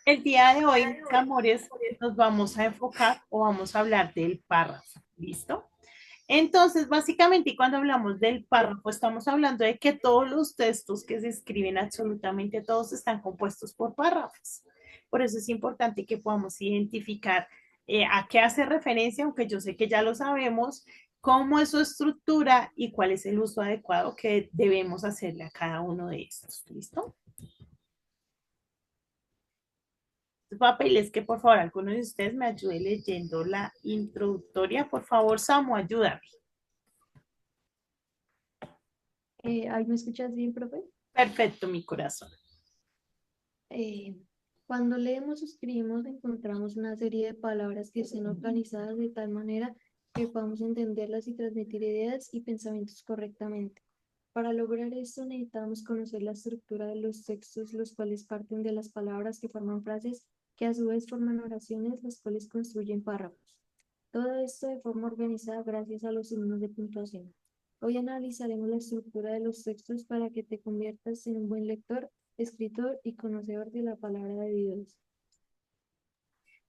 El día de hoy, mis amores, nos vamos a enfocar o vamos a hablar del párrafo, ¿listo? Entonces, básicamente, cuando hablamos del párrafo, estamos hablando de que todos los textos que se escriben, absolutamente todos, están compuestos por párrafos. Por eso es importante que podamos identificar a qué hace referencia, aunque yo sé que ya lo sabemos, cómo es su estructura y cuál es el uso adecuado que debemos hacerle a cada uno de estos. ¿Listo? Papeles que por favor alguno de ustedes me ayude leyendo la introductoria. Por favor, Samu, ayúdame. ¿Ahí me escuchas bien, profe? Perfecto, mi corazón. Eh, Cuando leemos o escribimos encontramos una serie de palabras que estén organizadas de tal manera que podamos entenderlas y transmitir ideas y pensamientos correctamente. Para lograr esto necesitamos conocer la estructura de los textos, los cuales parten de las palabras que forman frases, que a su vez forman oraciones, las cuales construyen párrafos. Todo esto de forma organizada gracias a los signos de puntuación. Hoy analizaremos la estructura de los textos para que te conviertas en un buen lector, escritor y conocedor de la palabra de Dios.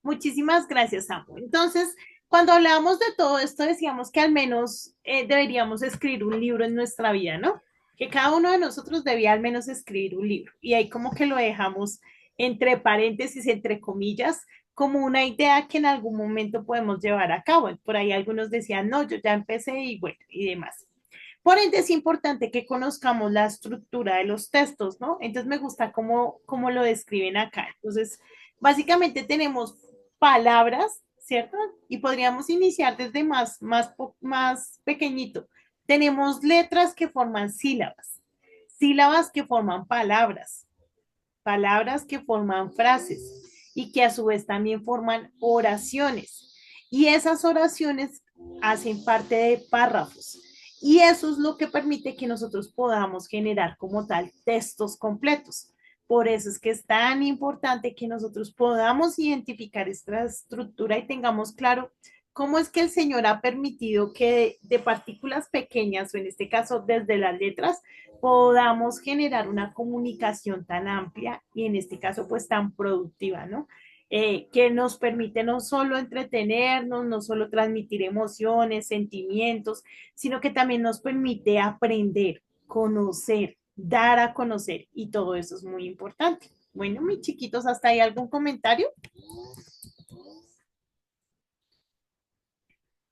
Muchísimas gracias, Samu. Entonces, cuando hablábamos de todo esto, decíamos que al menos deberíamos escribir un libro en nuestra vida, ¿no? Que cada uno de nosotros debía al menos escribir un libro. Y ahí como que lo dejamos entre paréntesis, entre comillas, como una idea que en algún momento podemos llevar a cabo. Por ahí algunos decían, no, yo ya empecé y bueno, y demás. Por ende, es importante que conozcamos la estructura de los textos, ¿no? Entonces, me gusta cómo lo describen acá. Entonces, básicamente tenemos palabras, ¿cierto? Y podríamos iniciar desde más pequeñito. Tenemos letras que forman sílabas, sílabas que forman palabras, palabras que forman frases y que a su vez también forman oraciones. Y esas oraciones hacen parte de párrafos. Y eso es lo que permite que nosotros podamos generar como tal textos completos. Por eso es que es tan importante que nosotros podamos identificar esta estructura y tengamos claro cómo es que el Señor ha permitido que de partículas pequeñas, o en este caso desde las letras, podamos generar una comunicación tan amplia y en este caso pues tan productiva, ¿no? Que nos permite no solo entretenernos, no solo transmitir emociones, sentimientos, sino que también nos permite aprender, conocer, dar a conocer y todo eso es muy importante. Bueno, mis chiquitos, ¿hasta ahí algún comentario?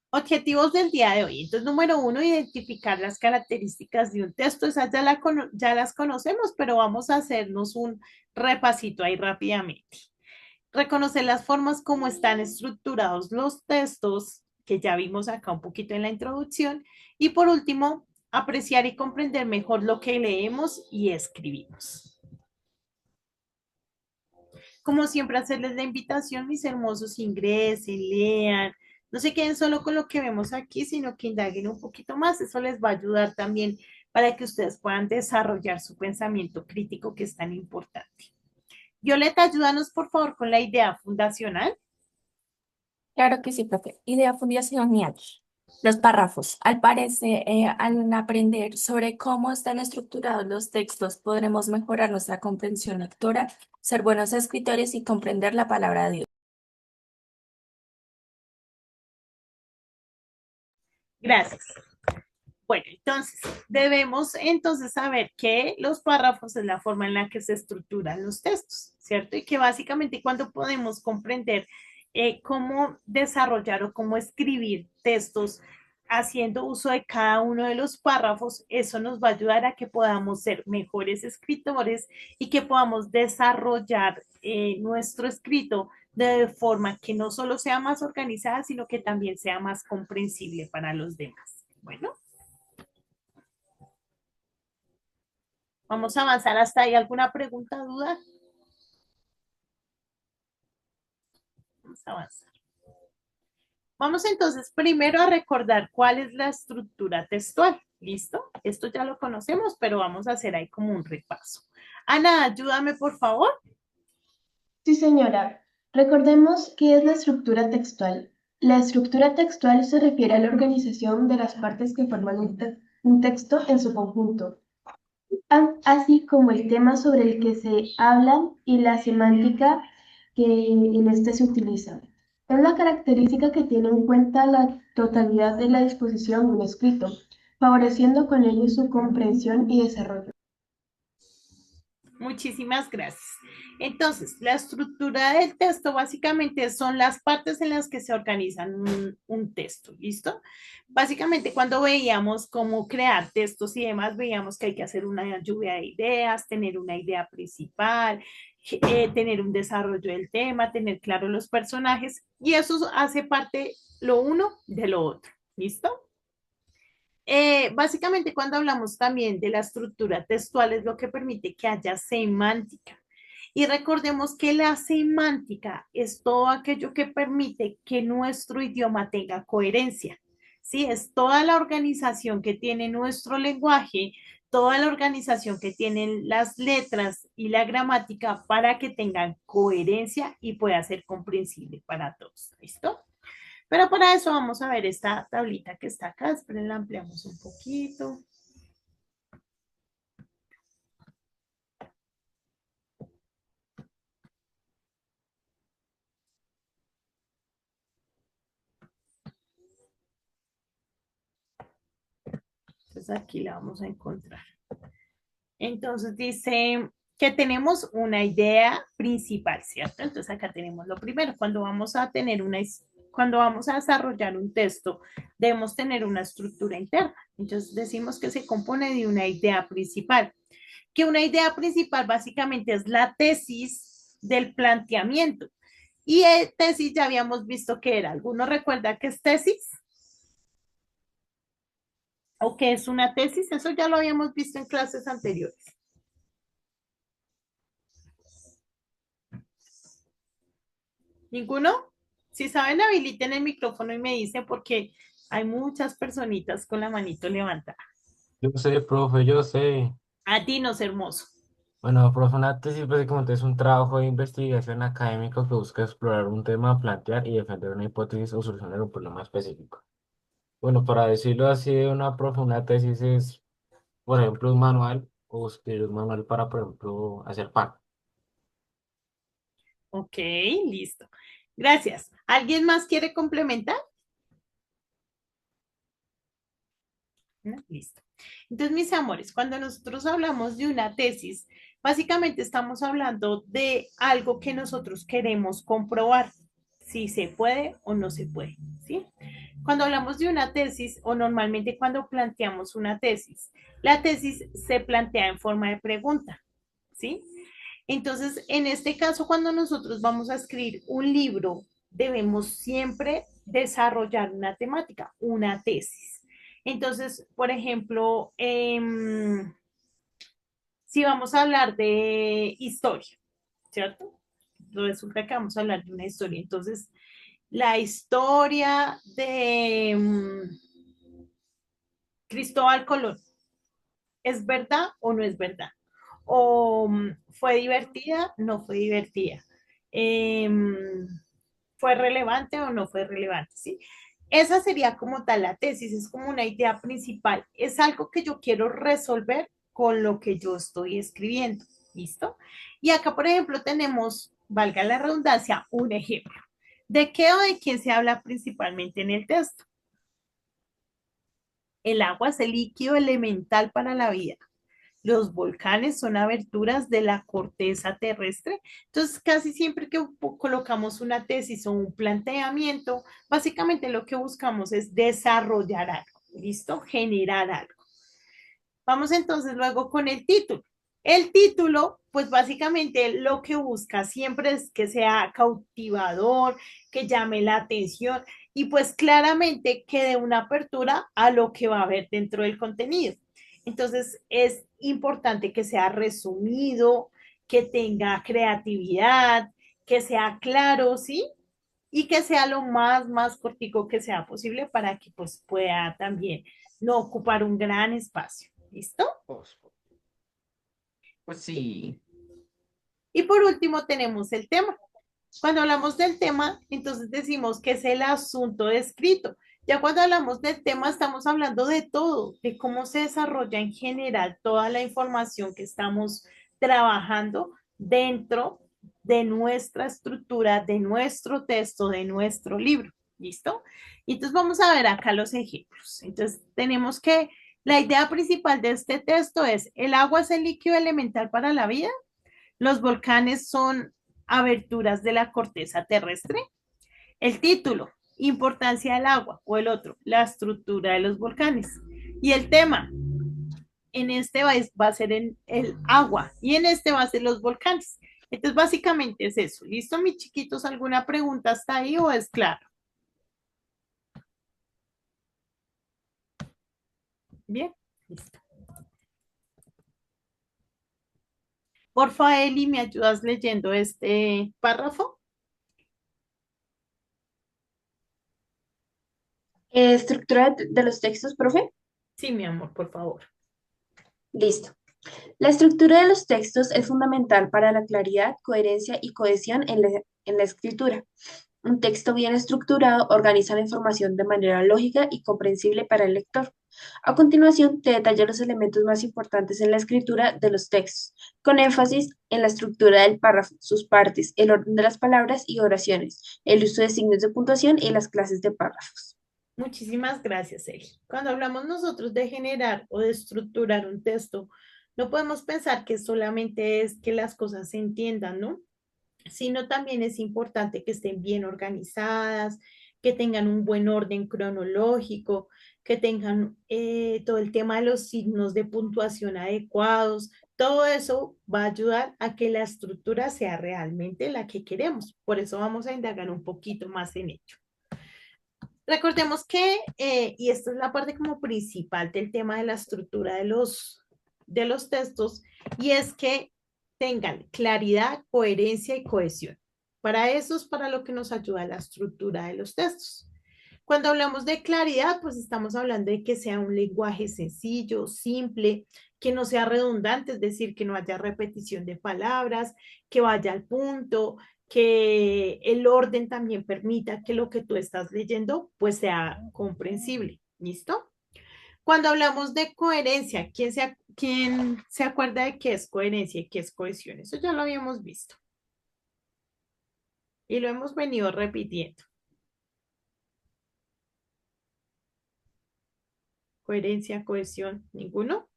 Objetivos del día de hoy. Entonces, número uno, identificar las características de un texto. Esas ya las conocemos, pero vamos a hacernos un repasito ahí rápidamente. Reconocer las formas como están estructurados los textos, que ya vimos acá un poquito en la introducción. Y por último, apreciar y comprender mejor lo que leemos y escribimos. Como siempre, hacerles la invitación, mis hermosos, ingresen, lean, no se queden solo con lo que vemos aquí, sino que indaguen un poquito más. Eso les va a ayudar también para que ustedes puedan desarrollar su pensamiento crítico, que es tan importante. Violeta, ayúdanos por favor con la idea fundacional. Claro que sí, profe. Idea fundacional. Los párrafos. Al parecer, al aprender sobre cómo están estructurados los textos, podremos mejorar nuestra comprensión lectora, ser buenos escritores y comprender la palabra de Dios. Gracias. Bueno, entonces debemos entonces saber que los párrafos es la forma en la que se estructuran los textos, ¿cierto? Y que básicamente cuando podemos comprender cómo desarrollar o cómo escribir textos haciendo uso de cada uno de los párrafos, eso nos va a ayudar a que podamos ser mejores escritores y que podamos desarrollar nuestro escrito de forma que no solo sea más organizada, sino que también sea más comprensible para los demás. Bueno. Vamos a avanzar hasta ahí. ¿Alguna pregunta, duda? Vamos a avanzar. Vamos entonces primero a recordar cuál es la estructura textual. ¿Listo? Esto ya lo conocemos, pero vamos a hacer ahí como un repaso. Ana, ayúdame por favor. Sí, señora. Recordemos qué es la estructura textual. La estructura textual se refiere a la organización de las partes que forman un texto en su conjunto. así como el tema sobre el que se habla y la semántica que en este se utiliza. Es la característica que tiene en cuenta la totalidad de la disposición de un escrito, favoreciendo con ello su comprensión y desarrollo. Muchísimas gracias. Entonces, la estructura del texto básicamente son las partes en las que se organizan un texto, ¿listo? Básicamente, cuando veíamos cómo crear textos y demás, veíamos que hay que hacer una lluvia de ideas, tener una idea principal, tener un desarrollo del tema, tener claro los personajes, y eso hace parte lo uno de lo otro, ¿listo? Básicamente, cuando hablamos también de la estructura textual, es lo que permite que haya semántica. Y recordemos que la semántica es todo aquello que permite que nuestro idioma tenga coherencia. ¿Sí? Es toda la organización que tiene nuestro lenguaje, toda la organización que tienen las letras y la gramática para que tengan coherencia y pueda ser comprensible para todos. ¿Listo? Pero para eso vamos a ver esta tablita que está acá. Esperen, la ampliamos un poquito. Entonces aquí la vamos a encontrar. Entonces dice que tenemos una idea principal, ¿cierto? Entonces acá tenemos lo primero. Cuando vamos a desarrollar un texto, debemos tener una estructura interna. Entonces decimos que se compone de una idea principal. Que una idea principal básicamente es la tesis del planteamiento. Y tesis ya habíamos visto que era. ¿Alguno recuerda qué es tesis? ¿O qué es una tesis? Eso ya lo habíamos visto en clases anteriores. ¿Ninguno? Si saben, habiliten el micrófono y me dicen porque hay muchas personitas con la manito levantada. Yo sé, profe, yo sé. A ti no es hermoso. Bueno, profe, una tesis básicamente es un trabajo de investigación académico que busca explorar un tema, plantear y defender una hipótesis o solucionar un problema específico. Bueno, para decirlo así de una profe, una tesis es, por ejemplo, un manual o escribir un manual para, por ejemplo, hacer pan. Ok, listo. Gracias. ¿Alguien más quiere complementar? ¿No? Listo. Entonces, mis amores, cuando nosotros hablamos de una tesis, básicamente estamos hablando de algo que nosotros queremos comprobar, si se puede o no se puede, ¿sí? Cuando hablamos de una tesis o normalmente cuando planteamos una tesis, la tesis se plantea en forma de pregunta, ¿sí? Entonces, en este caso, cuando nosotros vamos a escribir un libro, debemos siempre desarrollar una temática, una tesis. Entonces, por ejemplo, si vamos a hablar de historia, ¿cierto? Resulta que vamos a hablar de una historia. Entonces, la historia de Cristóbal Colón, ¿es verdad o no es verdad? ¿O fue divertida? No fue divertida. ¿Fue relevante o no fue relevante? ¿Sí? Esa sería como tal la tesis, es como una idea principal, es algo que yo quiero resolver con lo que yo estoy escribiendo, ¿listo? Y acá, por ejemplo, tenemos, valga la redundancia, un ejemplo. ¿De qué o de quién se habla principalmente en el texto? El agua es el líquido elemental para la vida. Los volcanes son aberturas de la corteza terrestre. Entonces, casi siempre que colocamos una tesis o un planteamiento, básicamente lo que buscamos es desarrollar algo, ¿listo? Generar algo. Vamos entonces luego con el título. El título, pues básicamente lo que busca siempre es que sea cautivador, que llame la atención y pues claramente que dé una apertura a lo que va a haber dentro del contenido. Entonces es importante que sea resumido, que tenga creatividad, que sea claro, ¿sí? Y que sea lo más cortico que sea posible para que pues pueda también no ocupar un gran espacio. ¿Listo? Pues sí. Y por último tenemos el tema. Cuando hablamos del tema, entonces decimos que es el asunto descrito. Ya cuando hablamos del tema, estamos hablando de todo, de cómo se desarrolla en general toda la información que estamos trabajando dentro de nuestra estructura, de nuestro texto, de nuestro libro. ¿Listo? Y entonces vamos a ver acá los ejemplos. Entonces tenemos que, la idea principal de este texto es, el agua es el líquido elemental para la vida, los volcanes son aberturas de la corteza terrestre. El título, importancia del agua, o el otro, la estructura de los volcanes. Y el tema, en este va a ser en el agua y en este va a ser los volcanes. Entonces, básicamente es eso. ¿Listo, mis chiquitos? ¿Alguna pregunta hasta ahí o es claro? Bien, listo. Porfa, Eli, ¿me ayudas leyendo este párrafo? Estructura de los textos, profe. Sí, mi amor, por favor. Listo. La estructura de los textos es fundamental para la claridad, coherencia y cohesión en la escritura. Un texto bien estructurado organiza la información de manera lógica y comprensible para el lector. A continuación, te detallo los elementos más importantes en la escritura de los textos, con énfasis en la estructura del párrafo, sus partes, el orden de las palabras y oraciones, el uso de signos de puntuación y las clases de párrafos. Muchísimas gracias, Eli. Cuando hablamos nosotros de generar o de estructurar un texto, no podemos pensar que solamente es que las cosas se entiendan, ¿no? Sino también es importante que estén bien organizadas, que tengan un buen orden cronológico, que tengan todo el tema de los signos de puntuación adecuados. Todo eso va a ayudar a que la estructura sea realmente la que queremos. Por eso vamos a indagar un poquito más en ello. Recordemos que, y esta es la parte como principal del tema de la estructura de los textos, y es que tengan claridad, coherencia y cohesión. Para eso es para lo que nos ayuda la estructura de los textos. Cuando hablamos de claridad, pues estamos hablando de que sea un lenguaje sencillo, simple, que no sea redundante, es decir, que no haya repetición de palabras, que vaya al punto, que el orden también permita que lo que tú estás leyendo pues sea comprensible. ¿Listo? Cuando hablamos de coherencia, quién se acuerda de qué es coherencia y qué es cohesión? Eso ya lo habíamos visto y lo hemos venido repitiendo. Coherencia, cohesión, ¿ninguno?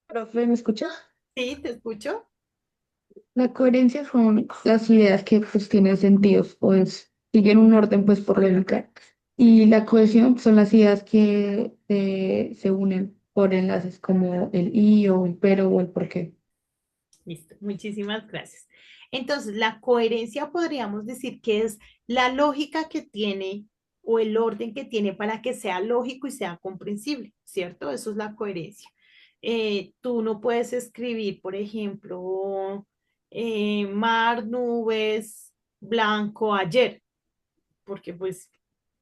Profe, ¿me escucha? Sí, te escucho. La coherencia son las ideas que pues tienen sentido, pues siguen un orden pues por lógica. Y la cohesión son las ideas que se unen por enlaces como el y o el pero o el por qué. Listo, muchísimas gracias. Entonces, la coherencia podríamos decir que es la lógica que tiene o el orden que tiene para que sea lógico y sea comprensible, ¿cierto? Eso es la coherencia. Tú no puedes escribir, por ejemplo, mar, nubes, blanco, ayer, porque pues,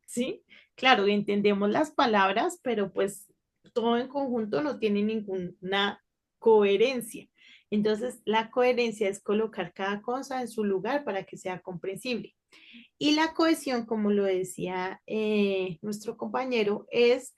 sí, claro, entendemos las palabras, pero pues todo en conjunto no tiene ninguna coherencia. Entonces, la coherencia es colocar cada cosa en su lugar para que sea comprensible. Y la cohesión, como lo decía nuestro compañero, es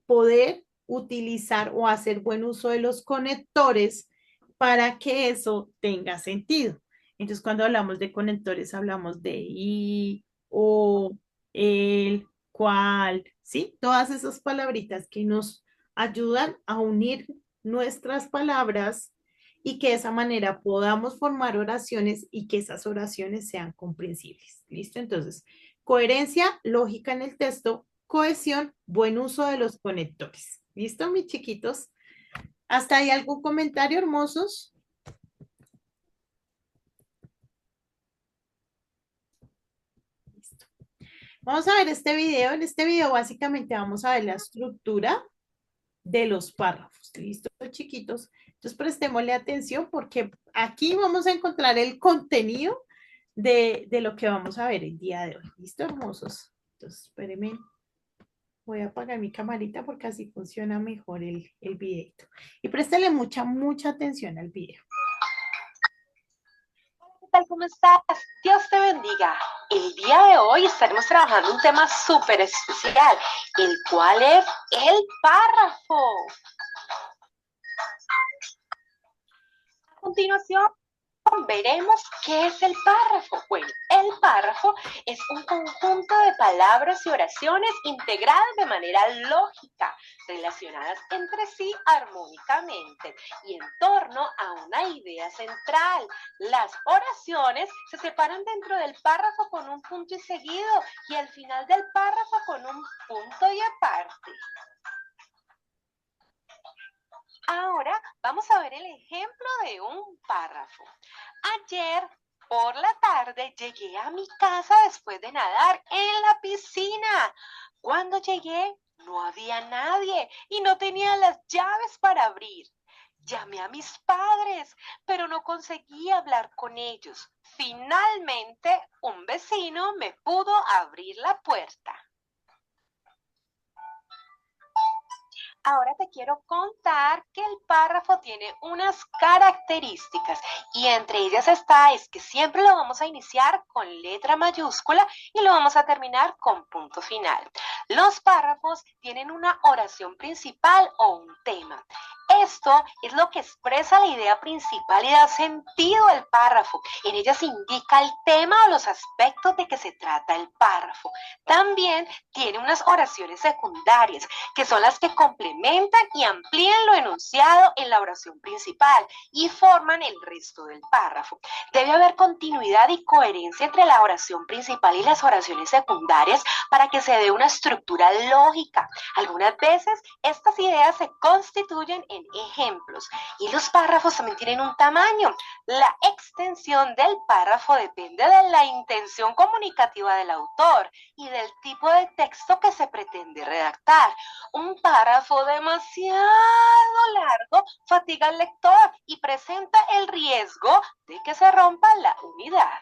poder utilizar o hacer buen uso de los conectores para que eso tenga sentido. Entonces, cuando hablamos de conectores, hablamos de y, o, el, cual, ¿sí? Todas esas palabritas que nos ayudan a unir nuestras palabras y que de esa manera podamos formar oraciones y que esas oraciones sean comprensibles. ¿Listo? Entonces, coherencia, lógica en el texto, cohesión, buen uso de los conectores. ¿Listo, mis chiquitos? ¿Hasta ahí algún comentario, hermosos? Listo. Vamos a ver este video. En este video básicamente vamos a ver la estructura de los párrafos. ¿Listo, chiquitos? Entonces prestémosle atención porque aquí vamos a encontrar el contenido de lo que vamos a ver el día de hoy. ¿Listo, hermosos? Entonces, espérenme. Voy a apagar mi camarita porque así funciona mejor el video. Y préstale mucha atención al video. tal? ¿Cómo estás? Dios te bendiga. El día de hoy estaremos trabajando un tema súper especial, el cual es el párrafo. A continuación, veremos qué es el párrafo. Bueno, el párrafo es un conjunto de palabras y oraciones integradas de manera lógica, relacionadas entre sí armónicamente y en torno a una idea central. Las oraciones se separan dentro del párrafo con un punto y seguido y al final del párrafo con un punto y aparte. Ahora vamos a ver el ejemplo de un párrafo. Ayer por la tarde llegué a mi casa después de nadar en la piscina. Cuando llegué no había nadie y no tenía las llaves para abrir. Llamé a mis padres, pero no conseguí hablar con ellos. Finalmente, un vecino me pudo abrir la puerta. Ahora te quiero contar que el párrafo tiene unas características y entre ellas es que siempre lo vamos a iniciar con letra mayúscula y lo vamos a terminar con punto final. Los párrafos tienen una oración principal o un tema. Esto es lo que expresa la idea principal y da sentido al párrafo. En ella se indica el tema o los aspectos de que se trata el párrafo. También tiene unas oraciones secundarias, que son las que complementan y amplían lo enunciado en la oración principal y forman el resto del párrafo. Debe haber continuidad y coherencia entre la oración principal y las oraciones secundarias para que se dé una estructura lógica. Algunas veces estas ideas se constituyen en ejemplos y los párrafos también tienen un tamaño. La extensión del párrafo depende de la intención comunicativa del autor y del tipo de texto que se pretende redactar. Un párrafo demasiado largo fatiga al lector y presenta el riesgo de que se rompa la unidad.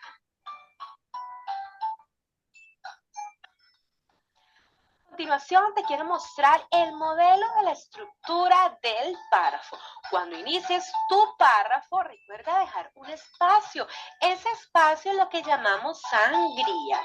A continuación te quiero mostrar el modelo de la estructura del párrafo. Cuando inicies tu párrafo, recuerda dejar un espacio. Ese espacio es lo que llamamos sangría.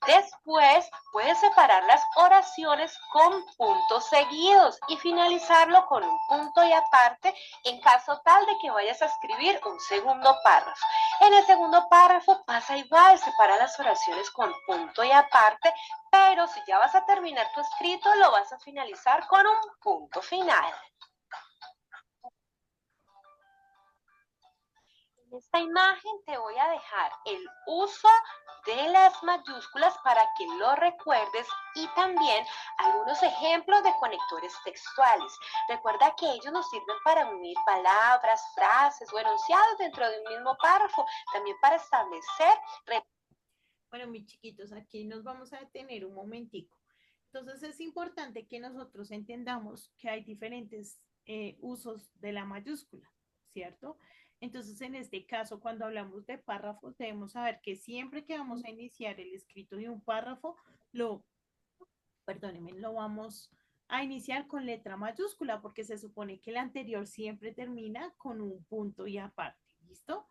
Después puedes separar las oraciones con puntos seguidos y finalizarlo con un punto y aparte en caso tal de que vayas a escribir un segundo párrafo. En el segundo párrafo pasa igual, separa las oraciones con punto y aparte, pero si ya vas a terminar tu escrito, lo vas a finalizar con un punto final. En esta imagen te voy a dejar el uso de las mayúsculas para que lo recuerdes y también algunos ejemplos de conectores textuales. Recuerda que ellos nos sirven para unir palabras, frases o enunciados dentro de un mismo párrafo, también para establecer. Bueno, mis chiquitos, aquí nos vamos a detener un momentico. Entonces es importante que nosotros entendamos que hay diferentes usos de la mayúscula, ¿cierto? Entonces, en este caso, cuando hablamos de párrafos, debemos saber que siempre que vamos a iniciar el escrito de un párrafo, lo vamos a iniciar con letra mayúscula, porque se supone que el anterior siempre termina con un punto y aparte, ¿listo?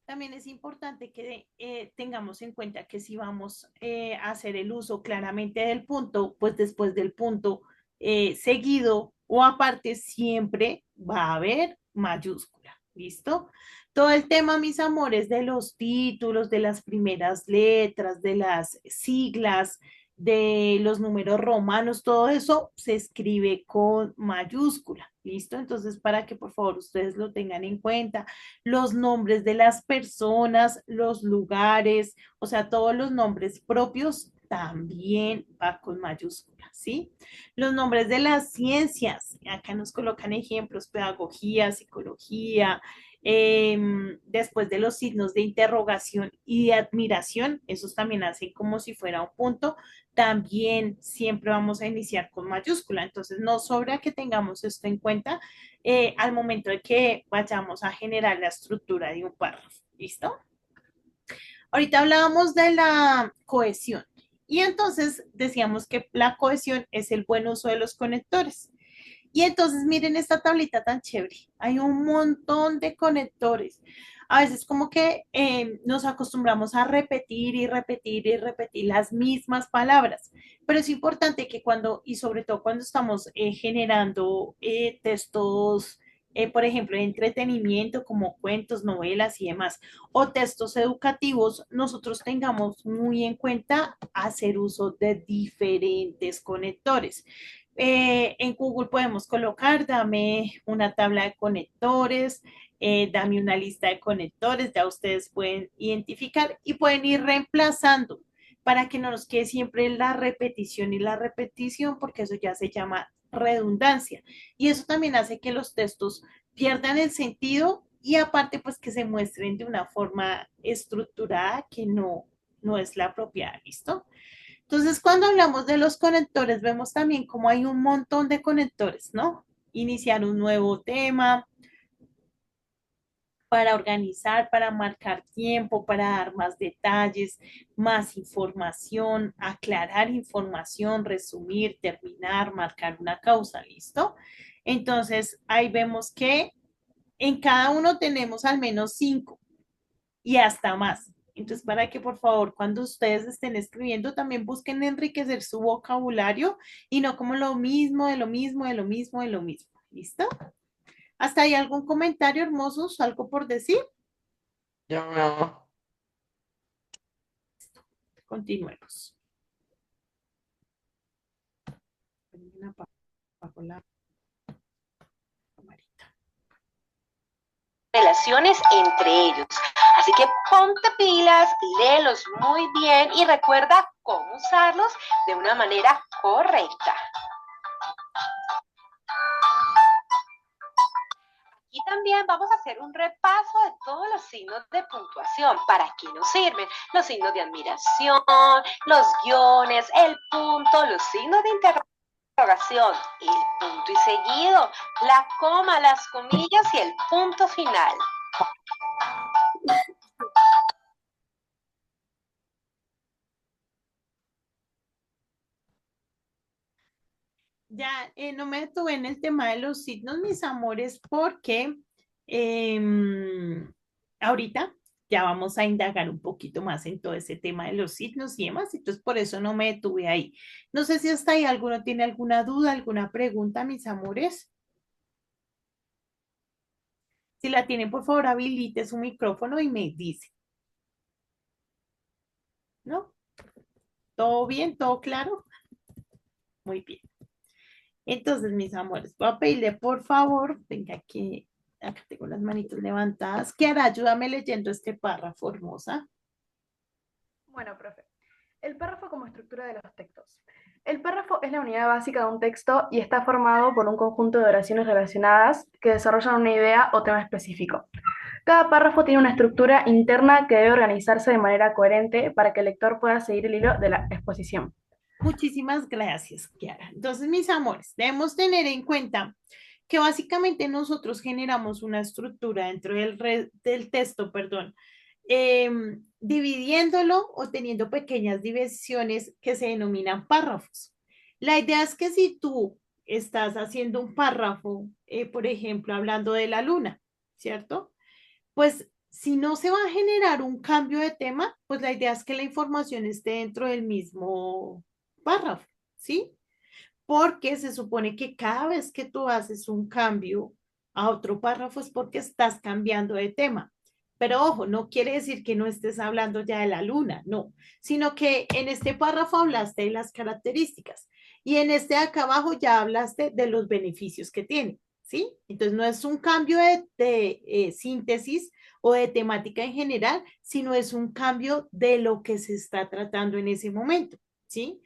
También es importante que tengamos en cuenta que si vamos a hacer el uso claramente del punto, pues después del punto seguido o aparte siempre va a haber mayúscula, ¿listo? Todo el tema, mis amores, de los títulos, de las primeras letras, de las siglas, de los números romanos, todo eso se escribe con mayúscula, ¿listo? Entonces, para que por favor ustedes lo tengan en cuenta, los nombres de las personas, los lugares, o sea, todos los nombres propios también va con mayúscula, ¿sí? Los nombres de las ciencias, acá nos colocan ejemplos, pedagogía, psicología, después de los signos de interrogación y de admiración, esos también hacen como si fuera un punto, también siempre vamos a iniciar con mayúscula, entonces no sobra que tengamos esto en cuenta al momento de que vayamos a generar la estructura de un párrafo, ¿listo? Ahorita hablábamos de la cohesión y entonces decíamos que la cohesión es el buen uso de los conectores. Y entonces miren esta tablita tan chévere. Hay un montón de conectores. A veces como que nos acostumbramos a repetir y repetir y repetir las mismas palabras, pero es importante que cuando, y sobre todo cuando estamos generando textos, por ejemplo, de entretenimiento como cuentos, novelas y demás, o textos educativos, nosotros tengamos muy en cuenta hacer uso de diferentes conectores. En Google podemos colocar, dame una tabla de conectores, dame una lista de conectores, ya ustedes pueden identificar y pueden ir reemplazando para que no nos quede siempre la repetición y la repetición, porque eso ya se llama redundancia. Y eso también hace que los textos pierdan el sentido y aparte pues que se muestren de una forma estructurada que no es la apropiada, ¿listo? Entonces, cuando hablamos de los conectores, vemos también cómo hay un montón de conectores, ¿no? Iniciar un nuevo tema, para organizar, para marcar tiempo, para dar más detalles, más información, aclarar información, resumir, terminar, marcar una causa, ¿listo? Entonces, ahí vemos que en cada uno tenemos al menos 5 y hasta más. Entonces, para que por favor, cuando ustedes estén escribiendo, también busquen enriquecer su vocabulario y no como lo mismo, de lo mismo, de lo mismo, de lo mismo. ¿Listo? ¿Hasta ahí algún comentario, hermosos? ¿Algo por decir? Yo no. Continuemos. Apago la camarita. Relaciones entre ellos. Así que ponte pilas, léelos muy bien y recuerda cómo usarlos de una manera correcta. Y también vamos a hacer un repaso de todos los signos de puntuación. ¿Para qué nos sirven? Los signos de admiración, los guiones, el punto, los signos de interrogación, el punto y seguido, la coma, las comillas y el punto final. Ya no me detuve en el tema de los signos, mis amores, porque ahorita ya vamos a indagar un poquito más en todo ese tema de los signos y demás, entonces por eso no me detuve ahí. No sé si hasta ahí alguno tiene alguna duda, alguna pregunta, mis amores. Si la tienen, por favor, habilite su micrófono y me dice, ¿no? ¿Todo bien? ¿Todo claro? Muy bien. Entonces, mis amores, voy a pedirle por favor, venga aquí, acá tengo las manitos levantadas. Kiara, ayúdame leyendo este párrafo, hermosa. Bueno, profe, el párrafo como estructura de los textos. El párrafo es la unidad básica de un texto y está formado por un conjunto de oraciones relacionadas que desarrollan una idea o tema específico. Cada párrafo tiene una estructura interna que debe organizarse de manera coherente para que el lector pueda seguir el hilo de la exposición. Muchísimas gracias, Kiara. Entonces, mis amores, debemos tener en cuenta que básicamente nosotros generamos una estructura dentro del texto, perdón, dividiéndolo o teniendo pequeñas divisiones que se denominan párrafos. La idea es que si tú estás haciendo un párrafo, por ejemplo, hablando de la luna, ¿cierto? Pues si no se va a generar un cambio de tema, pues la idea es que la información esté dentro del mismo párrafo, ¿sí? Porque se supone que cada vez que tú haces un cambio a otro párrafo es porque estás cambiando de tema. Pero ojo, no quiere decir que no estés hablando ya de la luna, no, sino que en este párrafo hablaste de las características y en este de acá abajo ya hablaste de los beneficios que tiene, ¿sí? Entonces no es un cambio de síntesis o de temática en general, sino es un cambio de lo que se está tratando en ese momento, ¿sí?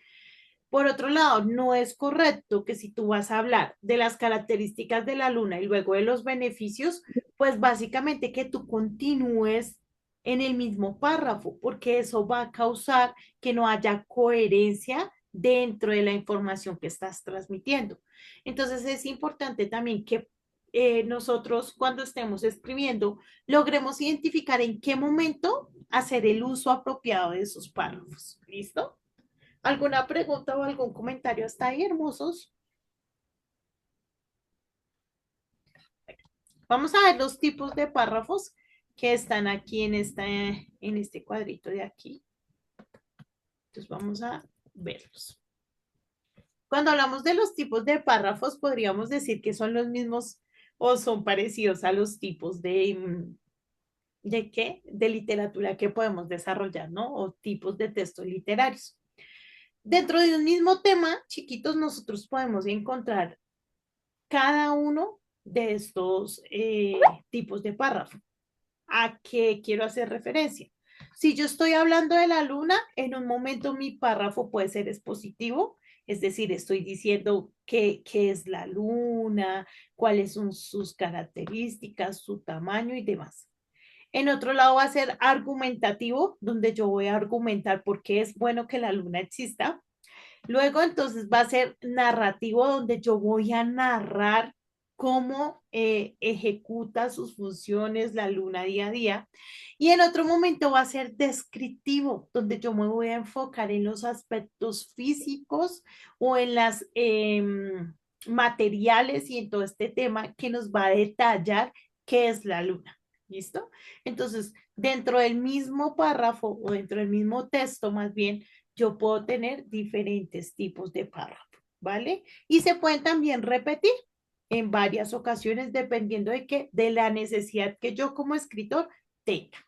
Por otro lado, no es correcto que si tú vas a hablar de las características de la luna y luego de los beneficios, pues básicamente que tú continúes en el mismo párrafo, porque eso va a causar que no haya coherencia dentro de la información que estás transmitiendo. Entonces es importante también que nosotros cuando estemos escribiendo logremos identificar en qué momento hacer el uso apropiado de esos párrafos. ¿Listo? ¿Alguna pregunta o algún comentario hasta ahí, hermosos? Vamos a ver los tipos de párrafos que están aquí en este cuadrito de aquí. Entonces vamos a verlos. Cuando hablamos de los tipos de párrafos, podríamos decir que son los mismos o son parecidos a los tipos ¿de qué? De literatura que podemos desarrollar, ¿no? O tipos de textos literarios. Dentro de un mismo tema, chiquitos, nosotros podemos encontrar cada uno de estos tipos de párrafo. ¿A qué quiero hacer referencia? Si yo estoy hablando de la luna, en un momento mi párrafo puede ser expositivo, es decir, estoy diciendo qué es la luna, cuáles son sus características, su tamaño y demás. En otro lado va a ser argumentativo, donde yo voy a argumentar por qué es bueno que la luna exista. Luego entonces va a ser narrativo, donde yo voy a narrar cómo ejecuta sus funciones la luna día a día. Y en otro momento va a ser descriptivo, donde yo me voy a enfocar en los aspectos físicos o en las materiales y en todo este tema que nos va a detallar qué es la luna. ¿Listo? Entonces, dentro del mismo párrafo o dentro del mismo texto, más bien, yo puedo tener diferentes tipos de párrafo, ¿vale? Y se pueden también repetir en varias ocasiones dependiendo de la necesidad que yo como escritor tenga.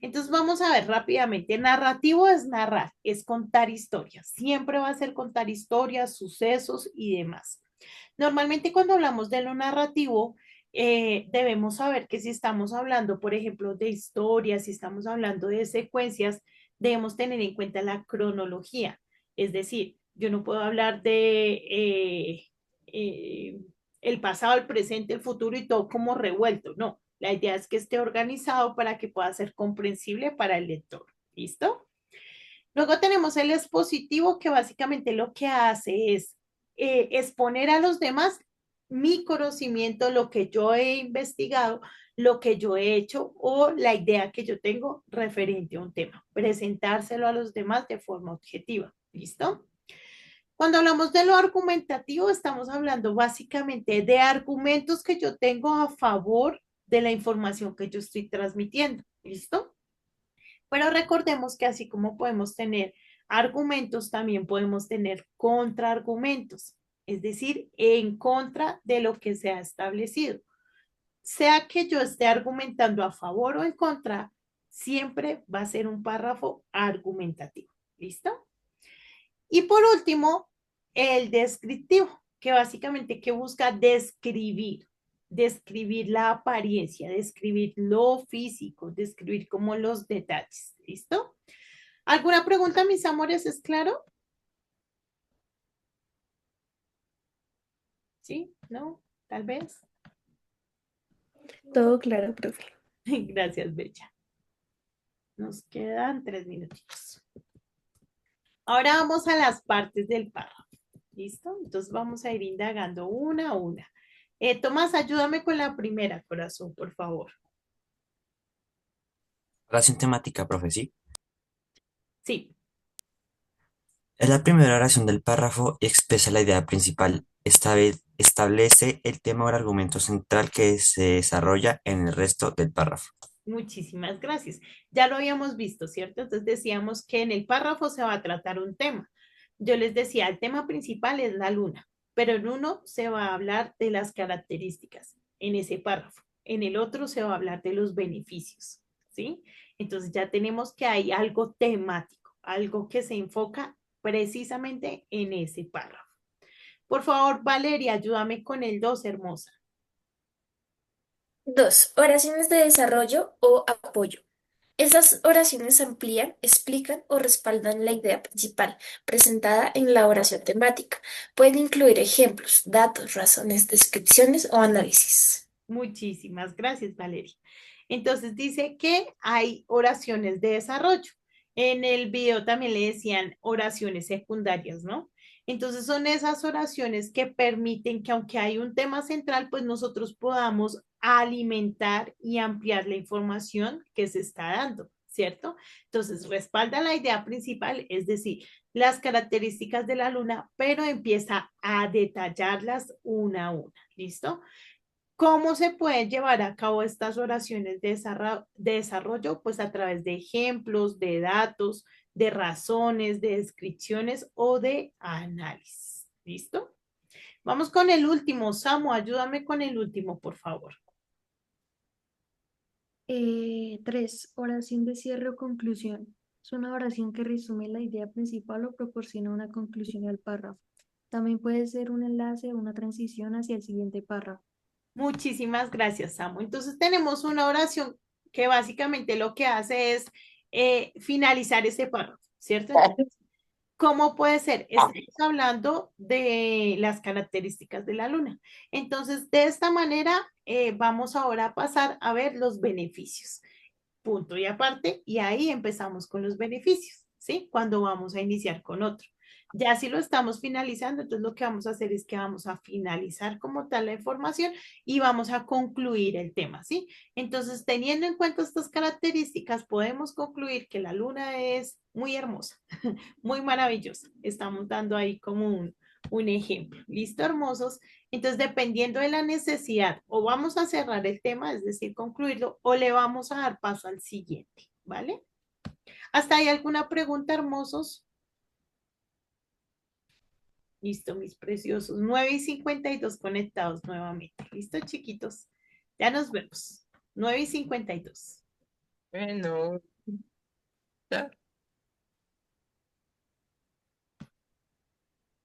Entonces vamos a ver rápidamente. Narrativo es narrar, es contar historias. Siempre va a ser contar historias, sucesos y demás. Normalmente cuando hablamos de lo narrativo, debemos saber que si estamos hablando, por ejemplo, de historias, si estamos hablando de secuencias, debemos tener en cuenta la cronología. Es decir, yo no puedo hablar de el pasado, el presente, el futuro y todo como revuelto. No, la idea es que esté organizado para que pueda ser comprensible para el lector. ¿Listo? Luego tenemos el expositivo, que básicamente lo que hace es exponer a los demás mi conocimiento, lo que yo he investigado, lo que yo he hecho o la idea que yo tengo referente a un tema. Presentárselo a los demás de forma objetiva. ¿Listo? Cuando hablamos de lo argumentativo, estamos hablando básicamente de argumentos que yo tengo a favor de la información que yo estoy transmitiendo. ¿Listo? Pero recordemos que así como podemos tener argumentos, también podemos tener contraargumentos, es decir, en contra de lo que se ha establecido. Sea que yo esté argumentando a favor o en contra, siempre va a ser un párrafo argumentativo. ¿Listo? Y por último, el descriptivo, que básicamente que busca describir la apariencia, describir lo físico, describir como los detalles. ¿Listo? ¿Alguna pregunta, mis amores? ¿Es claro? ¿Sí? ¿No? Tal vez. Todo claro, profe. Gracias, Becha. Nos quedan 3 minutitos. Ahora vamos a las partes del párrafo. ¿Listo? Entonces vamos a ir indagando una a una. Tomás, ayúdame con la primera, corazón, por favor. Oración temática, profe, ¿sí? Sí, Es la primera oración del párrafo y expresa la idea principal. Esta vez establece el tema o el argumento central que se desarrolla en el resto del párrafo. muchísimas gracias. Ya lo habíamos visto, ¿cierto? Entonces decíamos que en el párrafo se va a tratar un tema. Yo les decía, el tema principal es la luna, pero en uno se va a hablar de las características en ese párrafo. En el otro se va a hablar de los beneficios, ¿sí? Entonces ya tenemos que hay algo temático, algo que se enfoca precisamente en ese párrafo. Por favor, Valeria, ayúdame con el 2, hermosa. 2. Oraciones de desarrollo o apoyo. Esas oraciones amplían, explican o respaldan la idea principal presentada en la oración temática. Pueden incluir ejemplos, datos, razones, descripciones o análisis. Muchísimas gracias, Valeria. Entonces dice que hay oraciones de desarrollo. En el video también le decían oraciones secundarias, ¿no? Entonces son esas oraciones que permiten que aunque hay un tema central, pues nosotros podamos alimentar y ampliar la información que se está dando, ¿cierto? Entonces respalda la idea principal, es decir, las características de la luna, pero empieza a detallarlas una a una, ¿listo? ¿Cómo se pueden llevar a cabo estas oraciones de desarrollo? Pues a través de ejemplos, de datos, de razones, de descripciones o de análisis. ¿Listo? Vamos con el último. Samu, ayúdame con el último, por favor. 3. Oración de cierre o conclusión. Es una oración que resume la idea principal o proporciona una conclusión al párrafo. También puede ser un enlace o una transición hacia el siguiente párrafo. Muchísimas gracias, Samu. Entonces tenemos una oración que básicamente lo que hace es finalizar ese párrafo, ¿cierto? Entonces, ¿cómo puede ser? Estamos hablando de las características de la luna. Entonces, de esta manera, vamos ahora a pasar a ver los beneficios. Punto y aparte, y ahí empezamos con los beneficios, ¿sí? Cuando vamos a iniciar con otro. Ya si lo estamos finalizando, entonces lo que vamos a hacer es que vamos a finalizar como tal la información y vamos a concluir el tema, ¿sí? Entonces, teniendo en cuenta estas características, podemos concluir que la luna es muy hermosa, muy maravillosa. Estamos dando ahí como un ejemplo. ¿Listo, hermosos? Entonces, dependiendo de la necesidad, o vamos a cerrar el tema, es decir, concluirlo, o le vamos a dar paso al siguiente, ¿vale? ¿Hasta ahí alguna pregunta, hermosos? Listo, mis preciosos. 9:52 conectados nuevamente. ¿Listo, chiquitos? Ya nos vemos. 9:52. Bueno, ya.